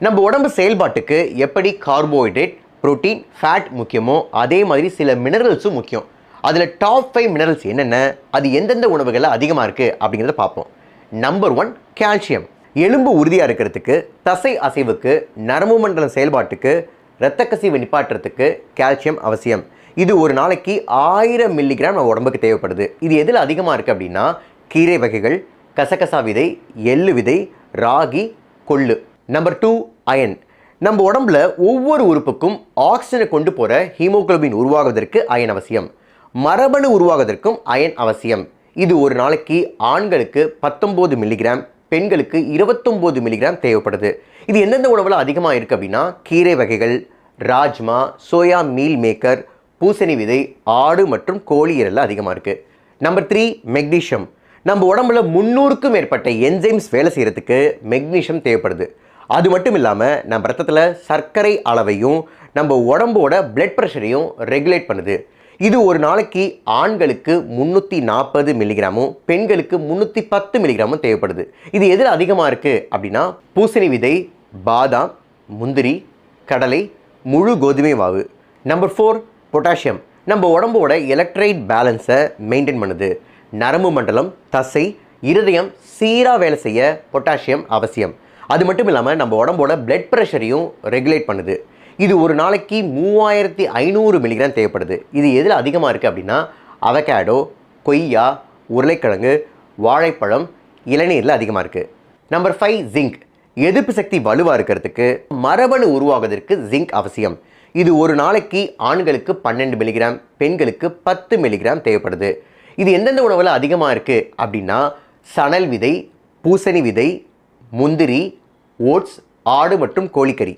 நம்ம உடம்பு செயல்பாட்டுக்கு எப்படி கார்போஹைட்ரேட், புரோட்டீன், ஃபேட் முக்கியமோ அதே மாதிரி சில மினரல்ஸும் முக்கியம். அதில் டாப் 5 மினரல்ஸ் என்னென்ன, அது எந்தெந்த உணவுகளில் அதிகமாக இருக்குது அப்படிங்கிறத பார்ப்போம். Number 1 calcium. எலும்பு உறுதியாக இருக்கிறதுக்கு, தசை அசைவுக்கு, நரம்பு மண்டலம் செயல்பாட்டுக்கு, இரத்த கசிவை நிப்பாட்டுறதுக்கு கால்சியம் அவசியம். இது ஒரு நாளைக்கு 1000 மில்லிகிராம் நம்ம உடம்புக்கு தேவைப்படுது. இது எதில் அதிகமாக இருக்குது அப்படின்னா கீரை வகைகள், கசகசா விதை, எள்ளு விதை, ராகி, கொள்ளு. Number 2 iron. நம்ம உடம்புல ஒவ்வொரு உறுப்புக்கும் ஆக்சிஜனை கொண்டு போகிற ஹீமோகுளோபின் உருவாகுவதற்கு அயன் அவசியம். மரபணு உருவாகுவதற்கும் அயன் அவசியம். இது ஒரு நாளைக்கு ஆண்களுக்கு 19 மில்லிகிராம், பெண்களுக்கு 29 மில்லிகிராம் தேவைப்படுது. இது எந்தெந்த உணவில் அதிகமாக இருக்குது அப்படின்னா கீரை வகைகள், ராஜ்மா, சோயா மீல் மேக்கர், பூசணி விதை, ஆடு மற்றும் கோழி இறையில் அதிகமாக இருக்குது. Number 3 magnesium. நம்ம உடம்புல 300க்கும் மேற்பட்ட என்சைம்ஸ் வேலை செய்கிறதுக்கு மெக்னீஷியம் தேவைப்படுது. அது மட்டும் இல்லாமல் நம்ம ரத்தத்தில் சர்க்கரை அளவையும் நம்ம உடம்போட பிளட் ப்ரெஷரையும் ரெகுலேட் பண்ணுது. இது ஒரு நாளைக்கு ஆண்களுக்கு 340 மில்லிகிராமும், பெண்களுக்கு 310 மில்லிகிராமும் தேவைப்படுது. இது எதில் அதிகமாக இருக்குது அப்படின்னா பூசணி விதை, பாதாம், முந்திரி, கடலை, முழு கோதுமை மாவு. Number 4 potassium. நம்ம உடம்போட எலக்ட்ரைட் பேலன்ஸை மெயின்டைன் பண்ணுது. நரம்பு மண்டலம், தசை, இருதயம் சீராக வேலை செய்ய பொட்டாசியம் அவசியம். அது மட்டும் இல்லாமல் நம்ம உடம்போட பிளட் ப்ரெஷரையும் ரெகுலேட் பண்ணுது. இது ஒரு நாளைக்கு 3500 மில்லிகிராம் தேவைப்படுது. இது எதில் அதிகமாக இருக்குது அப்படின்னா அவகேடோ, கொய்யா, உருளைக்கிழங்கு, வாழைப்பழம், இளநீரில் அதிகமாக இருக்குது. Number 5 zinc. எதிர்ப்பு சக்தி வலுவாக இருக்கிறதுக்கு, மரபணு உருவாகுவதற்கு ஜிங்க் அவசியம். இது ஒரு நாளைக்கு ஆண்களுக்கு 12 மில்லிகிராம், பெண்களுக்கு 10 மில்லிகிராம் தேவைப்படுது. இது எந்தெந்த உணவில் அதிகமாக இருக்குது அப்படின்னா சணல் விதை, பூசணி விதை, முந்திரி, ஓட்ஸ், ஆடு மற்றும் கோழிக்கறி.